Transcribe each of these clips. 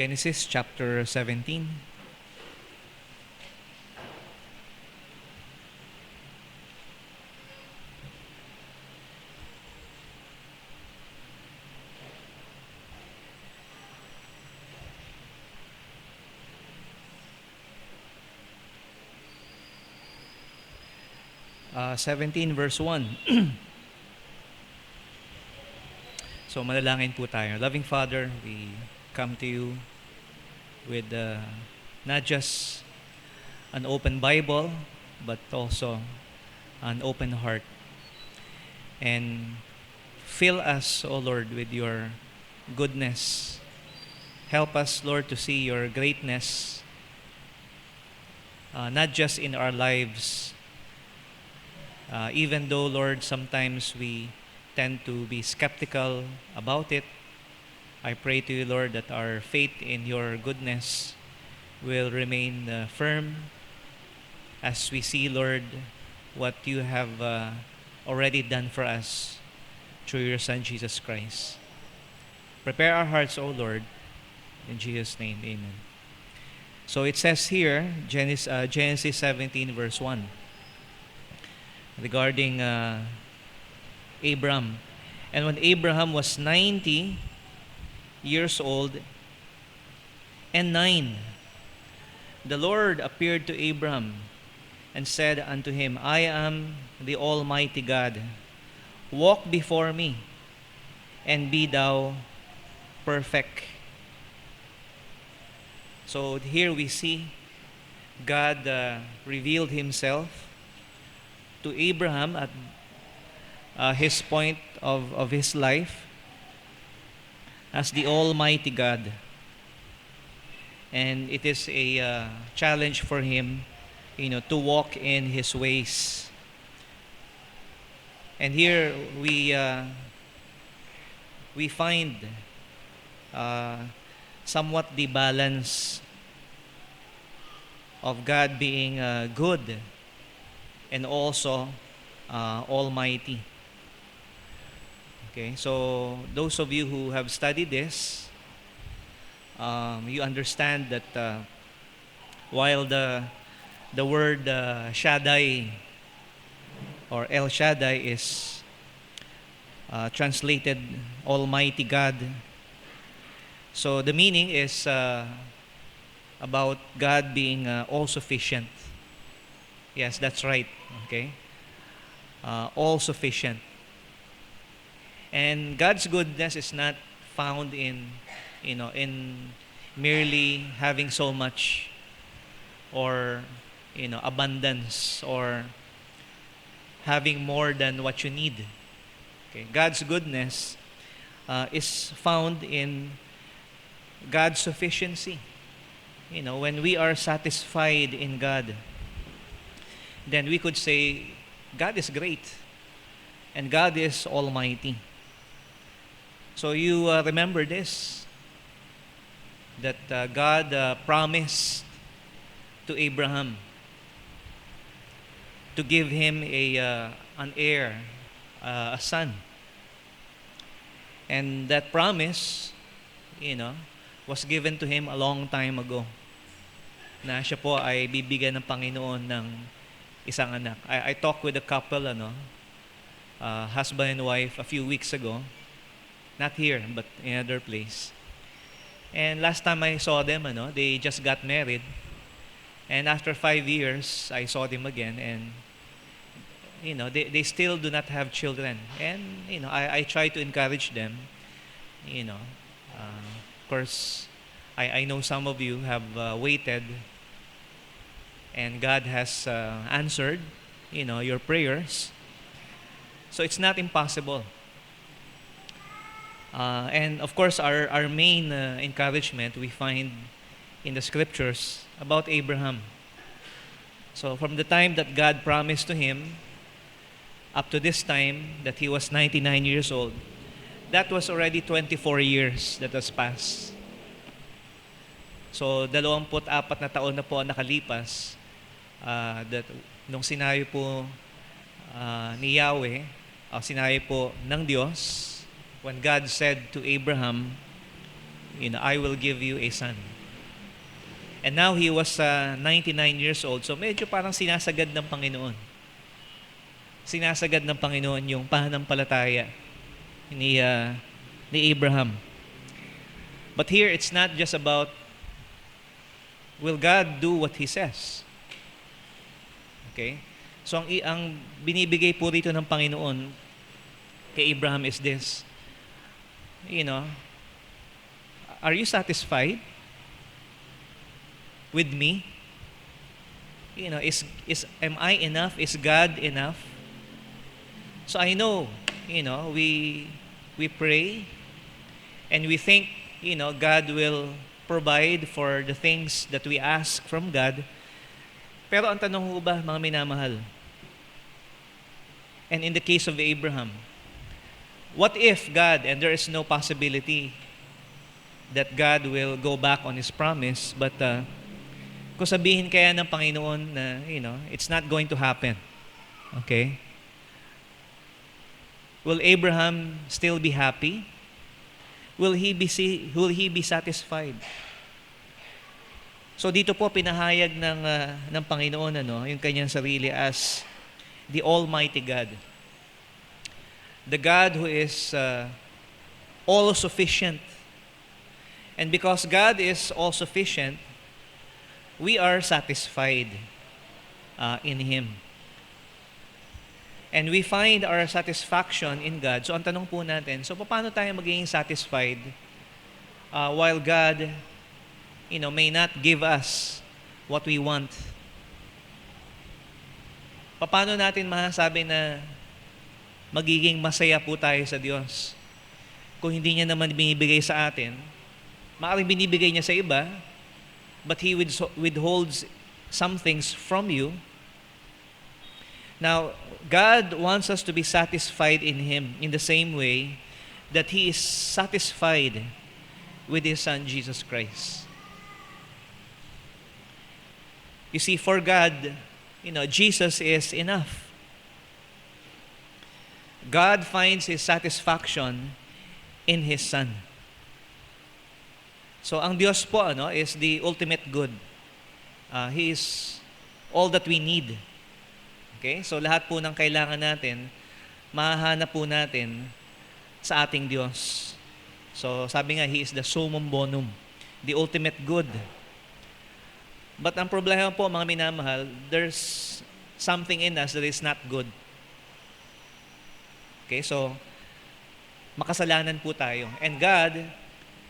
Genesis chapter 17. Uh, 17 verse 1. So manalangin po tayo. Loving Father, we come to you with not just an open Bible, but also an open heart. And fill us, O Lord, with your goodness. Help us, Lord, to see your greatness, not just in our lives, even though, Lord, sometimes we tend to be skeptical about it. I pray to you, Lord, that our faith in your goodness will remain firm as we see, Lord, what you have already done for us through your Son, Jesus Christ. Prepare our hearts, O Lord, in Jesus' name, amen. So it says here, Genesis 17 verse 1, regarding Abram. And when Abraham was 90 years old and 9, the Lord appeared to Abram and said unto him, I am the Almighty God. Walk before me and be thou perfect. So here we see God revealed himself to Abraham at his point of his life as the Almighty God. And it is a challenge for him, to walk in his ways. And here we find somewhat the balance of God being good and also almighty. Okay, so those of you who have studied this, you understand that while the word Shaddai or El Shaddai is translated Almighty God, so the meaning is about God being all-sufficient. Yes, that's right. Okay, all-sufficient. And God's goodness is not found in merely having so much, or abundance, or having more than what you need. Okay, God's goodness is found in God's sufficiency. When we are satisfied in God, then we could say God is great and God is almighty. So you remember this, that God promised to Abraham to give him an heir, a son. And that promise, was given to him a long time ago, na siya po ay bibigyan ng Panginoon ng isang anak. I talked with a couple, husband and wife, a few weeks ago. Not here, but in another place. And last time I saw them, they just got married. And after 5 years, I saw them again, and they still do not have children. And I try to encourage them. Of course, I know some of you have waited, and God has answered, your prayers. So it's not impossible. And of course, our main encouragement we find in the scriptures about Abraham. So from the time that God promised to him up to this time that he was 99 years old, that was already 24 years that has passed. So 24 na taon na po ang nakalipas that nung sinabi po ni Yahweh, sinabi po ng Diyos, when God said to Abraham, I will give you a son. And now he was 99 years old. So medyo parang sinasagad ng Panginoon. Sinasagad ng Panginoon yung pananampalataya ni Abraham. But here, it's not just about, will God do what He says? Okay? So ang binibigay po rito ng Panginoon kay Abraham is this. Are you satisfied with me? Am I enough? Is God enough? So I know, we pray and we think, God will provide for the things that we ask from God. Pero ang tanong ho ba, mga minamahal? And in the case of Abraham, what if God, and there is no possibility that God will go back on His promise, but kung sabihin kaya ng Panginoon na, it's not going to happen. Okay? Will Abraham still be happy? Will he be satisfied? So dito po pinahayag ng Panginoon yung kanyang sarili as the Almighty God. The God who is all sufficient. And because God is all sufficient, we are satisfied in Him. And we find our satisfaction in God. So ang tanong po natin, so paano tayo magiging satisfied while God, may not give us what we want? Paano natin masasabi na magiging masaya po tayo sa Diyos kung hindi niya naman binibigay sa atin? Maaaring binibigay niya sa iba, but He withholds some things from you. Now, God wants us to be satisfied in Him in the same way that He is satisfied with His Son, Jesus Christ. You see, for God, Jesus is enough. God finds His satisfaction in His Son. So, ang Diyos po, is the ultimate good. He is all that we need. Okay? So lahat po ng kailangan natin, mahahanap po natin sa ating Diyos. So sabi nga, He is the summum bonum, the ultimate good. But ang problema po, mga minamahal, there's something in us that is not good. Okay? So, makasalanan po tayo. And God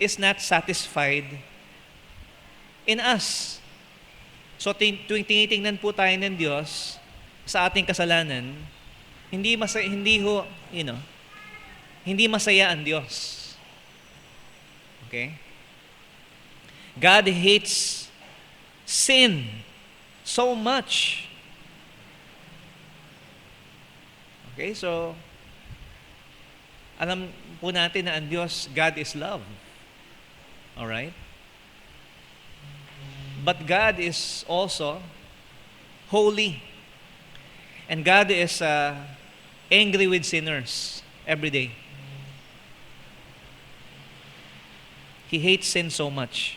is not satisfied in us. So tuwing tinitingnan po tayo ng Diyos sa ating kasalanan, hindi masaya ang Diyos. Okay? God hates sin so much. Okay, so alam po natin na ang Diyos, God is love. Alright? But God is also holy. And God is angry with sinners every day. He hates sin so much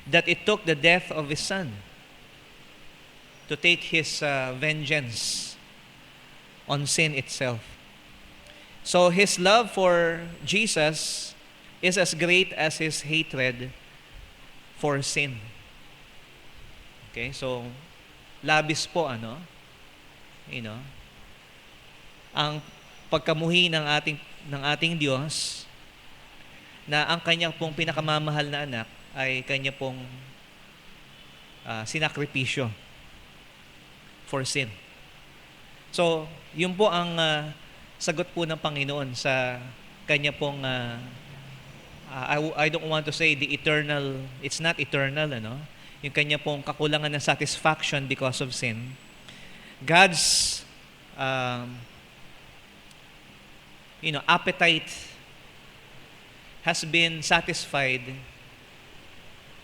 that it took the death of His Son to take His vengeance on sin itself. So His love for Jesus is as great as His hatred for sin. Okay, so labis po ang pagkamuhi ng ating Diyos na ang kanyang pong pinakamamahal na anak ay kanya pong sinakripisyo for sin. So, yun po ang sagot po ng Panginoon sa kanya pong I don't want to say the eternal, it's not eternal, yung kanya pong kakulangan ng satisfaction because of sin. God's appetite has been satisfied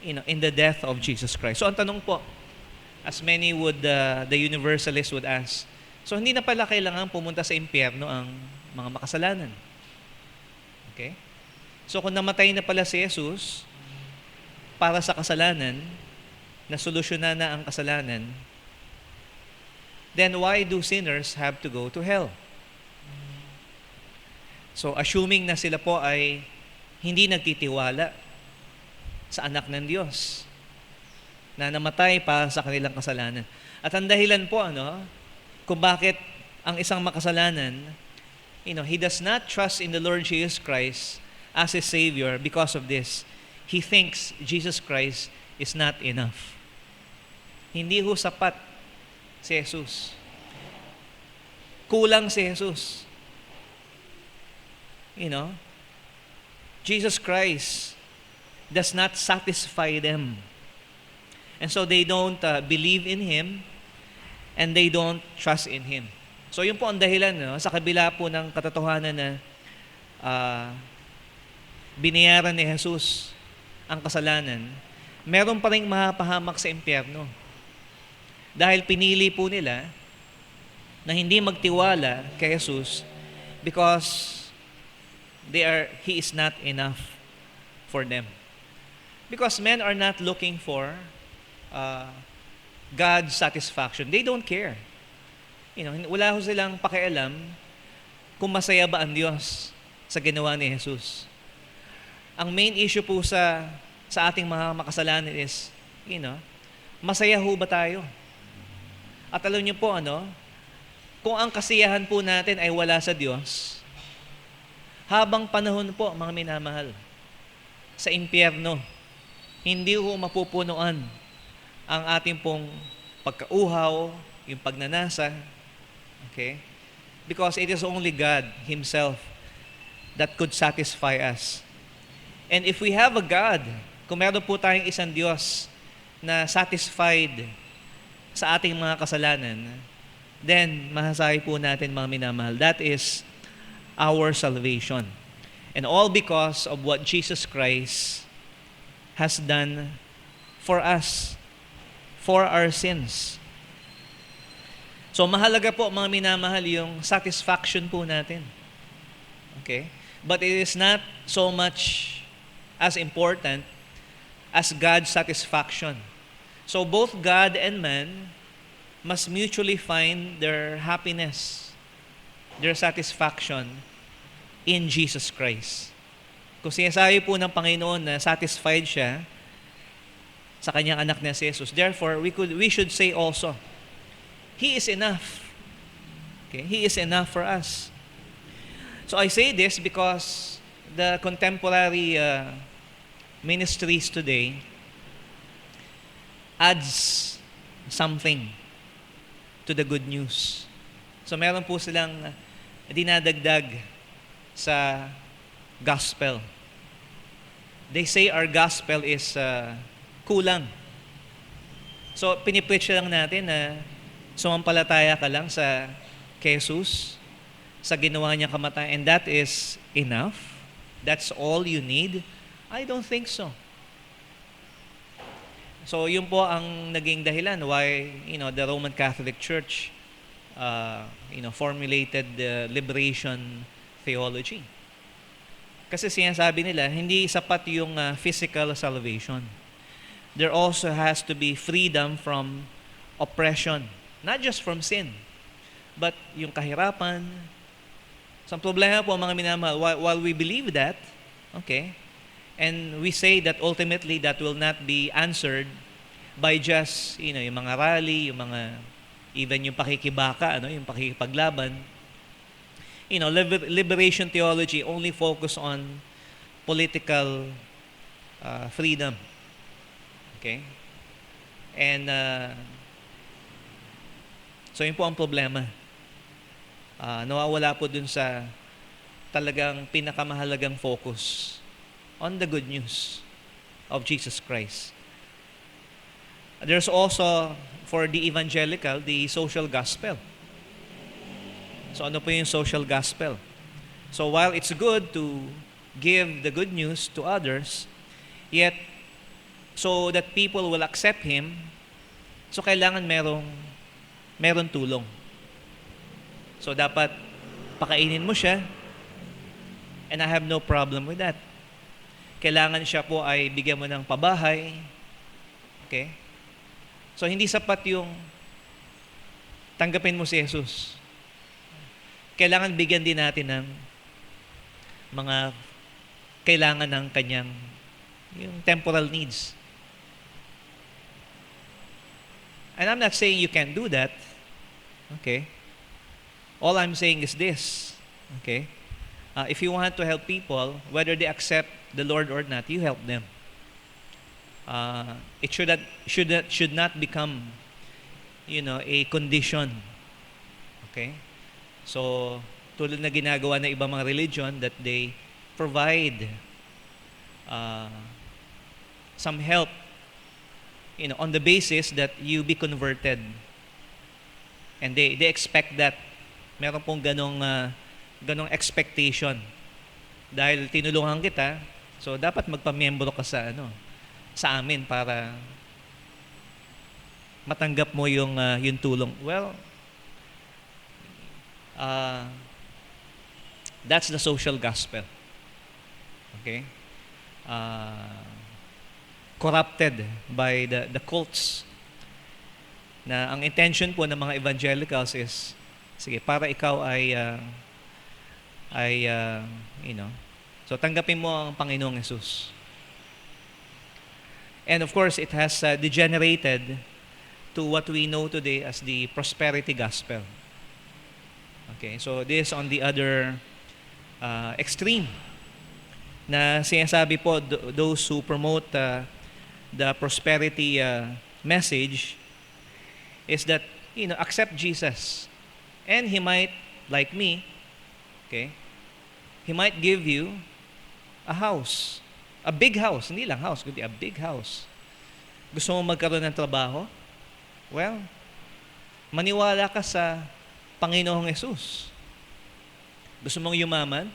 in the death of Jesus Christ. So ang tanong po, as many would the universalists would ask, so hindi na pala kailangan pumunta sa impyerno ang mga makasalanan. Okay? So kung namatay na pala si Jesus para sa kasalanan, na solusyonan na ang kasalanan, then why do sinners have to go to hell? So assuming na sila po ay hindi nagtitiwala sa anak ng Diyos na namatay para sa kanilang kasalanan. At ang dahilan po kung bakit ang isang makasalanan, he does not trust in the Lord Jesus Christ as his Savior because of this. He thinks Jesus Christ is not enough. Hindi ho sapat si Jesus. Kulang si Jesus. Jesus Christ does not satisfy them. And so they don't believe in Him and they don't trust in Him. So yun po ang dahilan sa kabila po ng katotohanan na binayaran ni Jesus ang kasalanan, meron pa ring mapahamak sa impyerno. Dahil pinili po nila na hindi magtiwala kay Jesus because He is not enough for them. Because men are not looking for God's satisfaction. They don't care. Wala ho silang pakialam kung masaya ba ang Diyos sa ginawa ni Jesus. Ang main issue po sa ating mga makasalanan is, masaya ho ba tayo? At alam niyo po, kung ang kasiyahan po natin ay wala sa Diyos, habang panahon po, mga minamahal, sa impyerno, hindi ho mapupunuan ang ating pong pagkauhaw, yung pagnanasa, okay? Because it is only God Himself that could satisfy us. And if we have a God, kung meron po tayong isang Diyos na satisfied sa ating mga kasalanan, then masasabi po natin, mga minamahal, that is our salvation. And all because of what Jesus Christ has done for us, for our sins. So mahalaga po, mga minamahal, yung satisfaction po natin. Okay? But it is not so much as important as God's satisfaction. So both God and man must mutually find their happiness, their satisfaction in Jesus Christ. Kung sinasabi po ng Panginoon na satisfied siya sa kanyang anak na si Jesus, therefore we should say also, He is enough. Okay? He is enough for us. So I say this because the contemporary ministries today adds something to the good news. So meron po silang dinadagdag sa gospel. They say our gospel is kulang. So pinipreach lang natin na sumampalataya ka lang sa Jesus, sa ginawa niya kamatayan, and that is enough? That's all you need? I don't think so. So yun po ang naging dahilan why the Roman Catholic Church formulated the liberation theology. Kasi sinasabi nila, hindi sapat yung physical salvation. There also has to be freedom from oppression, not just from sin, but yung kahirapan. So ang problema po, mga minamahal, while we believe that, okay, and we say that ultimately that will not be answered by just, yung mga rally, yung mga, even yung pakikibaka, yung pakikipaglaban. Liberation theology only focus on political freedom. Okay? And, so yun po ang problema. Nawawala po dun sa talagang pinakamahalagang focus on the good news of Jesus Christ. There's also, for the evangelical, the social gospel. So ano po yung social gospel? So while it's good to give the good news to others, yet so that people will accept Him, so kailangan meron tulong. So dapat pakainin mo siya, and I have no problem with that. kailangan siya po ay bigyan mo ng pabahay. Okay? So, hindi sapat yung tanggapin mo si Jesus. Kailangan bigyan din natin ng mga kailangan ng kanyang yung temporal needs. And I'm not saying you can't do that. Okay? All I'm saying is this. Okay? If you want to help people, whether they accept the Lord or not, you help them. It should not become, a condition. Okay? So, tulad na ginagawa ng ibang mga religion that they provide some help, on the basis that you be converted. And they expect that. Meron pong ganong expectation. Dahil tinulungan kita, so dapat magpamiyembro ka sa amin para matanggap mo yung tulong. Well, that's the social gospel. Okay? Corrupted by the cults. Na ang intention po ng mga evangelicals is, sige, para ikaw so tanggapin mo ang Panginoong Jesus. And of course, it has degenerated to what we know today as the prosperity gospel. Okay, so this on the other extreme na sinasabi po those who promote the prosperity message is that, accept Jesus. And He might, like me, okay, He might give you a house. A big house. Hindi lang house, kundi a big house. Gusto mo magkaroon ng trabaho? Well, maniwala ka sa Panginoong Jesus. Gusto mong yumaman?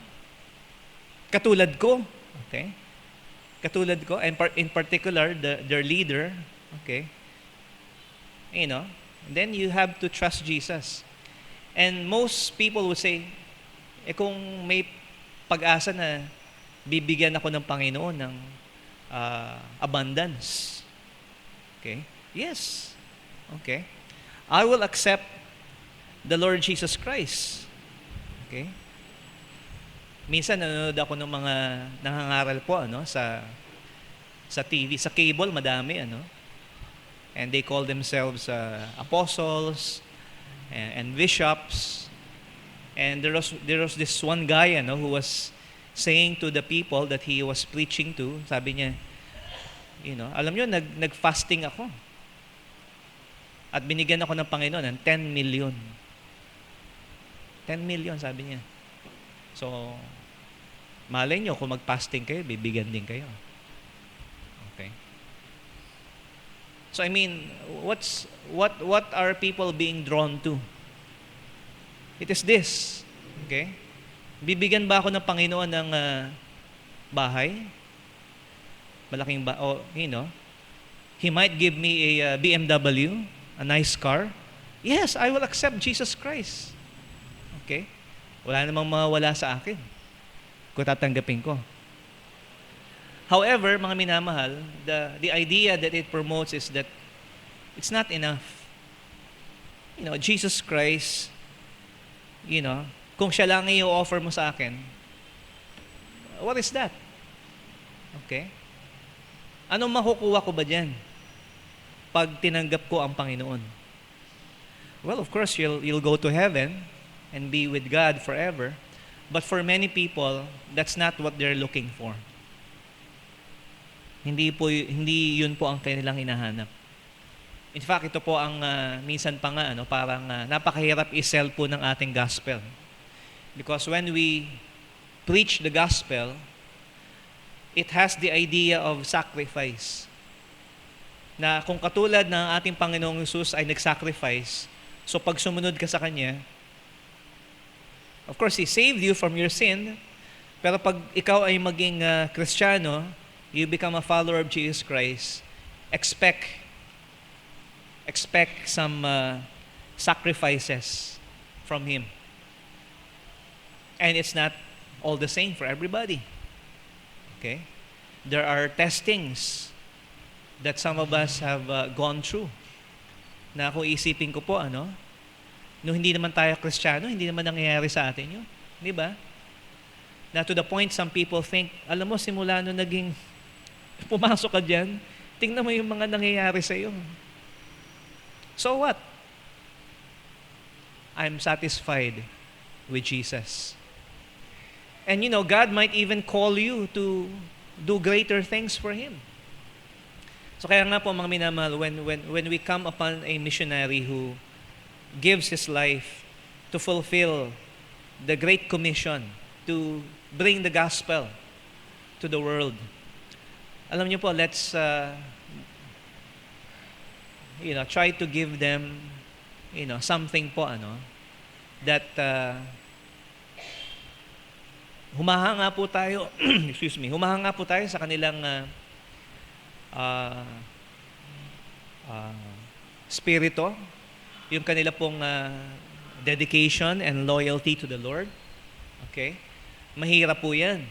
Katulad ko. Okay? Katulad ko, and in particular, their leader, okay? Then you have to trust Jesus. And most people would say, kung may pag-asa na bibigyan ako ng Panginoon ng abundance. Okay? Yes. Okay? I will accept the Lord Jesus Christ. Okay? Minsan nanonood ako ng mga nangangaral po sa TV, sa cable madami and they call themselves apostles and bishops. And there was this one guy who was saying to the people that he was preaching to, sabi niya, alam niyo, nag-fasting ako. At binigyan ako ng Panginoon ng 10 million. 10 million, sabi niya. So, malay niyo, kung mag-fasting kayo, bibigyan din kayo. Okay? So, I mean, what are people being drawn to? It is this. Okay? Bibigyan ba ako ng Panginoon ng bahay? Malaking He might give me a BMW, a nice car. Yes, I will accept Jesus Christ. Okay? Wala namang mawala sa akin kung tatanggapin ko. However, mga minamahal, the idea that it promotes is that it's not enough. Jesus Christ, kung siya lang i-offer mo sa akin, what is that? Okay? Anong makukuha ko ba dyan pag tinanggap ko ang Panginoon? Well, of course, you'll go to heaven and be with God forever. But for many people, that's not what they're looking for. Hindi yun po ang kanilang hinahanap. In fact, ito po ang minsan pa nga, parang napakahirap i-sell po ng ating gospel. Because when we preach the gospel, it has the idea of sacrifice. Na kung katulad ng ating Panginoong Jesus ay nag-sacrifice, so pag sumunod ka sa Kanya, of course, He saved you from your sin, pero pag ikaw ay maging Kristiyano, you become a follower of Jesus Christ, expect some sacrifices from Him. And it's not all the same for everybody. Okay? There are testings that some of us have gone through. Na kung isipin ko po, nung hindi naman tayo Kristiyano, hindi naman nangyayari sa atin yun. Di ba? Na to the point, some people think, alam mo, simula nung naging pumasok ka dyan, tingnan mo yung mga nangyayari sa iyo. So what? I'm satisfied with Jesus. And God might even call you to do greater things for Him. So kaya nga po mga minamahal, when we come upon a missionary who gives his life to fulfill the Great Commission, to bring the gospel to the world, alam niyo po, let's try to give them something po that humahanga po tayo humahanga po tayo sa kanilang spirito, yung kanila pong dedication and loyalty to the Lord. Okay? Mahirap po yan.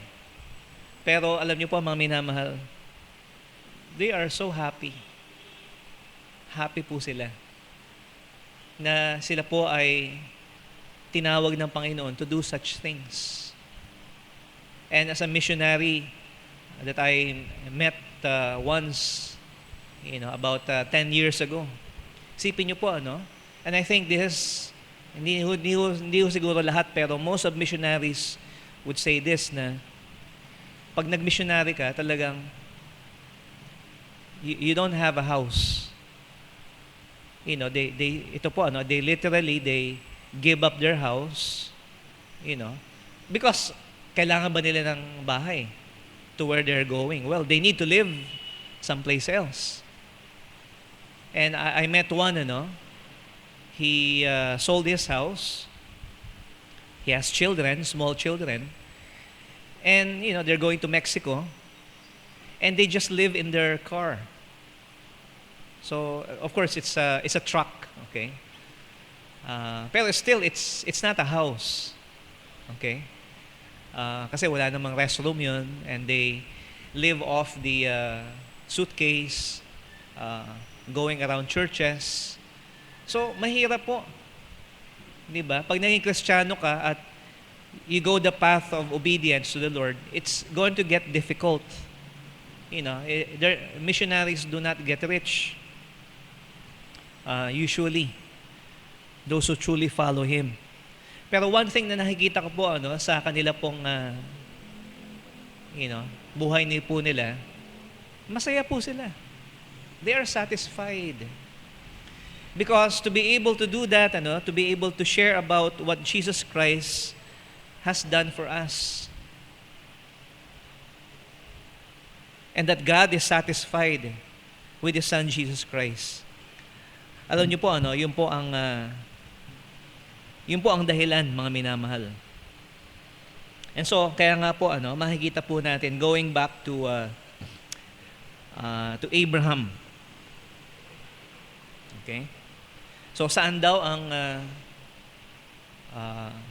Pero alam niyo po mga minamahal, they are so happy. Happy po sila na sila po ay tinawag ng Panginoon to do such things. And as a missionary that I met once, about 10 years ago, isipin niyo po, and I think this, hindi ho siguro lahat, pero most of missionaries would say this, na pag nag-missionary ka, talagang you don't have a house. They literally, they give up their house, because kailangan ba nila ng bahay to where they're going? Well, they need to live someplace else. And I met one, he sold his house. He has children, small children. And, they're going to Mexico. And they just live in their car. So, of course, it's a truck, okay? Pero still, it's not a house, okay? Kasi wala namang restroom yun, and they live off the suitcase, going around churches. So, mahirap po. Di ba? Pag naging Kristiyano ka at you go the path of obedience to the Lord, it's going to get difficult. Missionaries do not get rich. Usually, those who truly follow Him. Pero one thing na nakikita ko po sa kanila pong buhay po nila, masaya po sila. They are satisfied. Because to be able to do that, to be able to share about what Jesus Christ has done for us, and that God is satisfied with His Son Jesus Christ. Alam niyo po yun po ang dahilan, mga minamahal. And so kaya nga po makikita po natin, going back to Abraham. Okay? So saan daw ang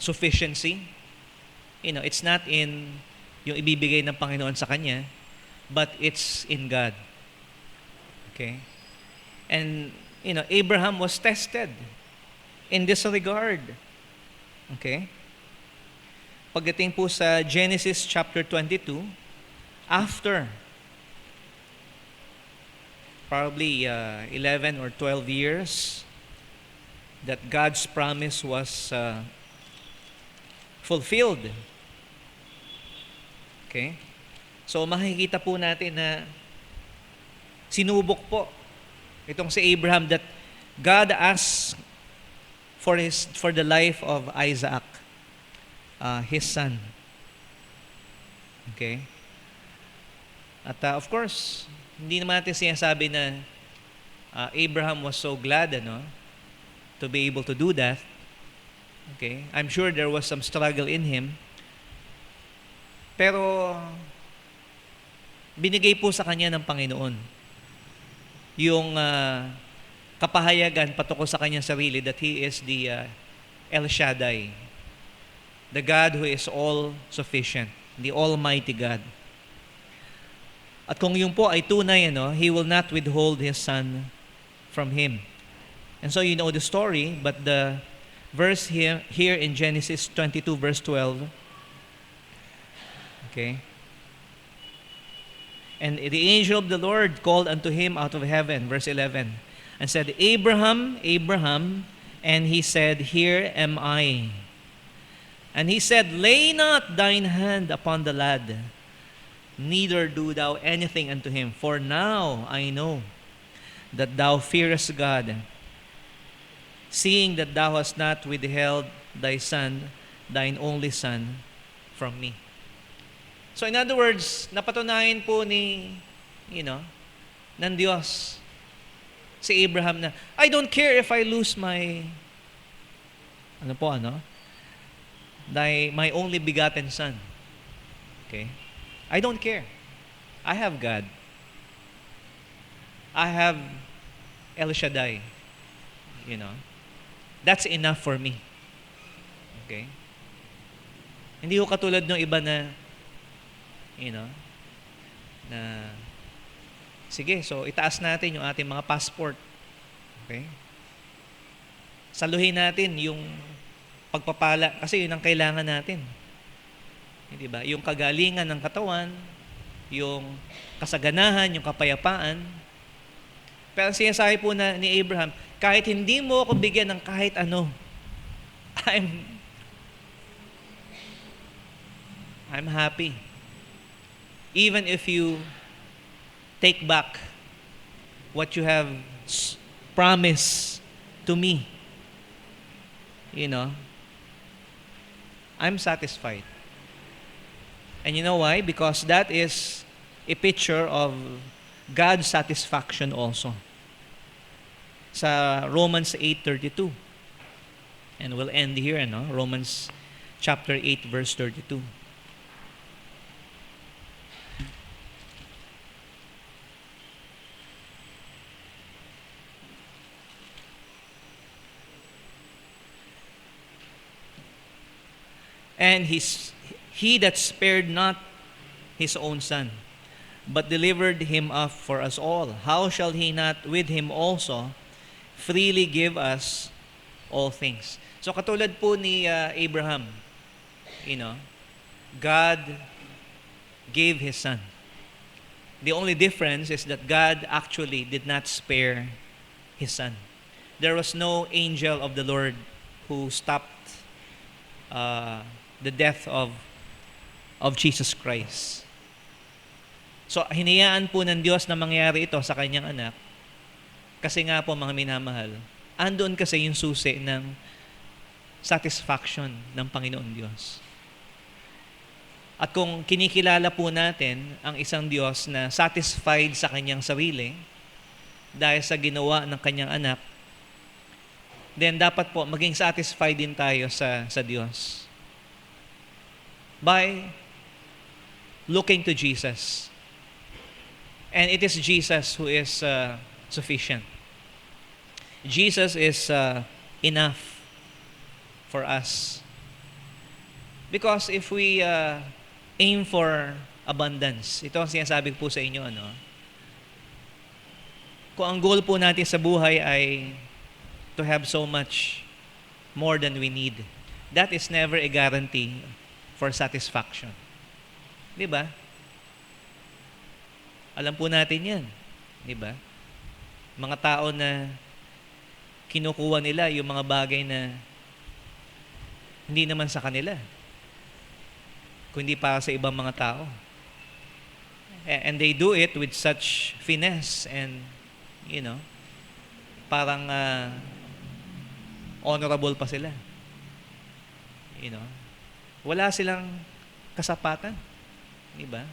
sufficiency? It's not in yung ibibigay ng Panginoon sa kanya, but it's in God. Okay? And Abraham was tested in this regard. Okay? Pagdating po sa Genesis chapter 22, after probably 11 or 12 years that God's promise was fulfilled. Okay? So makikita po natin na sinubok po itong si Abraham, that God asked for the life of Isaac, his son. Okay? At of course, hindi naman natin sinasabi na Abraham was so glad to be able to do that. Okay? I'm sure there was some struggle in him. Pero binigay po sa kanya ng Panginoon yung kapahayagan patungkol sa kanyang sarili that He is the El Shaddai, the God who is all sufficient, the Almighty God. At kung yung po ay tunay, He will not withhold His Son from him. And so you know the story, but the verse here in Genesis 22 verse 12, okay? And the angel of the Lord called unto him out of heaven, verse 11, and said, Abraham, Abraham, and he said, Here am I. And he said, Lay not thine hand upon the lad, neither do thou anything unto him, for now I know that thou fearest God, seeing that thou hast not withheld thy son, thine only son, from me. So in other words, napatunayan po ng Diyos si Abraham na, I don't care if I lose my, my only begotten son. Okay? I don't care. I have God. I have El Shaddai. That's enough for me. Okay? Hindi ko katulad ng iba na, sige, so itaas natin yung ating mga passport. Okay? Saluhin natin yung pagpapala kasi yun ang kailangan natin. Hindi ba? Yung kagalingan ng katawan, yung kasaganahan, yung kapayapaan. Pero ang sinasabi po ni Abraham, kahit hindi mo ako bigyan ng kahit ano, I'm happy. Even if you take back what you have promised to me, I'm satisfied. And you know why? Because that is a picture of God's satisfaction also. Sa Romans 8:32. And we'll end here, Romans chapter 8 verse 32. And he that spared not his own son, but delivered him up for us all, how shall he not with him also freely give us all things? So katulad po ni Abraham, God gave His son. The only difference is that God actually did not spare His son. There was no angel of the Lord who stopped the death of Jesus Christ. So, hinayaan po ng Diyos na mangyari ito sa kanyang anak kasi nga po, mga minamahal, andun kasi yung susi ng satisfaction ng Panginoon Diyos. At kung kinikilala po natin ang isang Diyos na satisfied sa kanyang sarili dahil sa ginawa ng kanyang anak, then dapat po maging satisfied din tayo sa Diyos. By looking to Jesus. And it is Jesus who is sufficient. Jesus is enough for us. Because if we aim for abundance, ito ang sinasabi po sa inyo, kung ang goal po natin sa buhay ay to have so much more than we need, that is never a guarantee for satisfaction. Di ba? Alam po natin yan. Di ba? Mga tao na kinukuha nila yung mga bagay na hindi naman sa kanila, kundi para sa ibang mga tao. And they do it with such finesse and, parang honorable pa sila. Wala silang kasapatan. Di ba?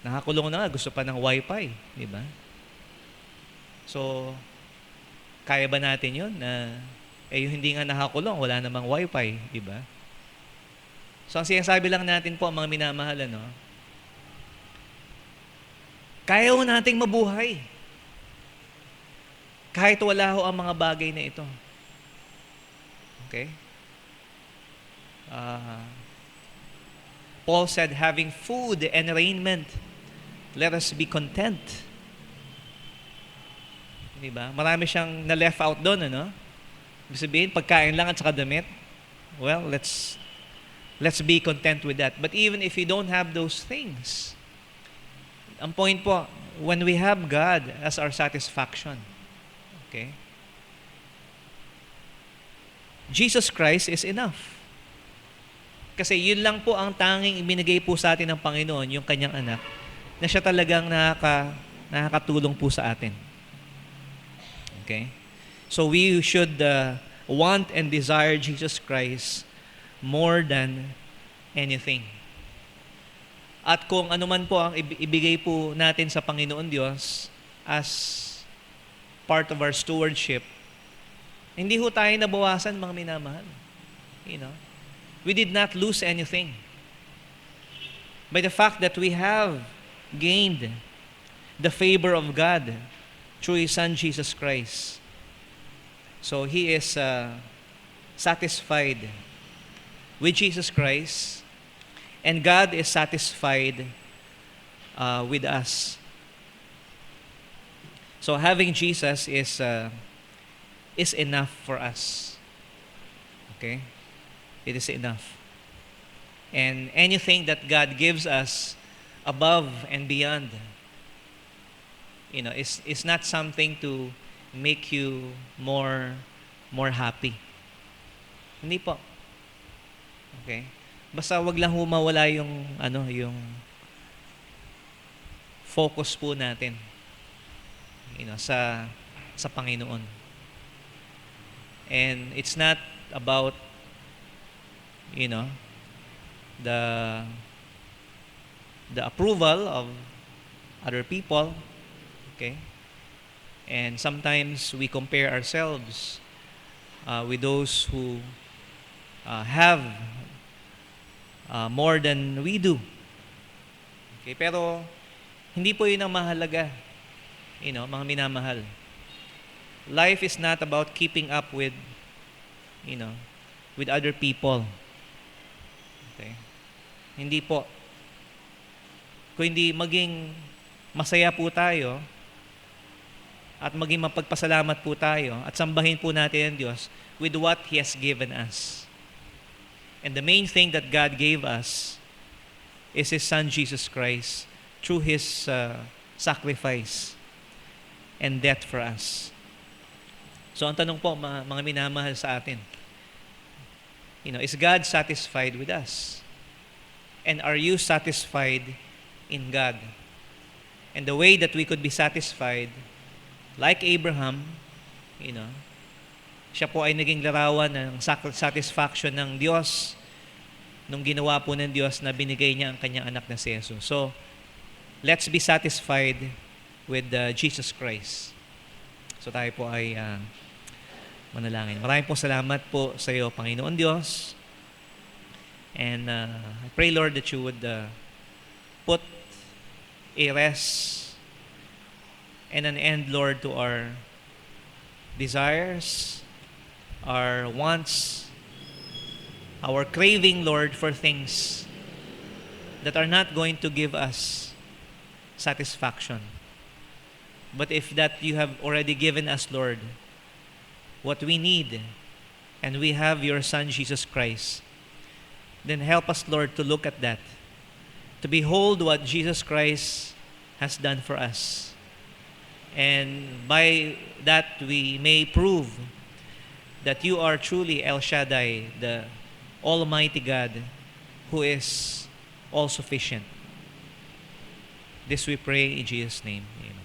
Nakakulong na nga, gusto pa ng wifi. Di ba? So, kaya ba natin yun na yung hindi nga nakakulong, wala namang wifi. Di ba? So, ang sinasabi lang natin po, mga minamahal, kaya ho nating mabuhay. Kahit wala ho ang mga bagay na ito. Okay? Paul said, having food and raiment, let us be content. Diba? Marami siyang na-left out doon, ano? Ibig sabihin, pagkain lang at saka damit. Well, let's be content with that. But even if you don't have those things, ang point po, when we have God as our satisfaction, okay? Jesus Christ is enough. Kasi yun lang po ang tanging ibinigay po sa atin ng Panginoon, yung kanyang anak, na siya talagang nakakatulong po sa atin. Okay? So we should want and desire Jesus Christ more than anything. At kung ano man po ang ibigay po natin sa Panginoon Diyos as part of our stewardship, hindi ho tayo nabawasan, mga minamahal. You know? We did not lose anything. By the fact that we have gained the favor of God through His Son, Jesus Christ. So, He is satisfied with Jesus Christ, and God is satisfied with us. So, having Jesus is enough for us. Okay? It is enough. And anything that God gives us above and beyond, you know, is not something to make you more happy. Hindi po. Okay? Basta wag lang mawala yung focus po natin, you know, sa Panginoon. And it's not about, you know, the approval of other people, okay? And sometimes we compare ourselves with those who have more than we do. Okay, pero hindi po yun ang mahalaga, you know, mga minamahal. Life is not about keeping up with, you know, with other people. Okay? Hindi po. Kung hindi maging masaya po tayo at maging mapagpasalamat po tayo at sambahin po natin ang Diyos with what He has given us. And the main thing that God gave us is His Son, Jesus Christ, through His sacrifice and death for us. So ang tanong po, mga minamahal sa atin, you know, is God satisfied with us? And are you satisfied in God? And the way that we could be satisfied, like Abraham, you know, siya po ay naging larawan ng satisfaction ng Diyos nung ginawa po ng Diyos na binigay niya ang kanyang anak na si Jesus. So, let's be satisfied with Jesus Christ. So tayo po ay manalangin. Maraming po salamat po sa iyo, Panginoon Diyos. And I pray, Lord, that you would put a rest and an end, Lord, to our desires, our wants, our craving, Lord, for things that are not going to give us satisfaction. But if that you have already given us, Lord, what we need, and we have your Son, Jesus Christ, then help us, Lord, to look at that, to behold what Jesus Christ has done for us. And by that, we may prove that you are truly El Shaddai, the Almighty God, who is all-sufficient. This we pray in Jesus' name. Amen.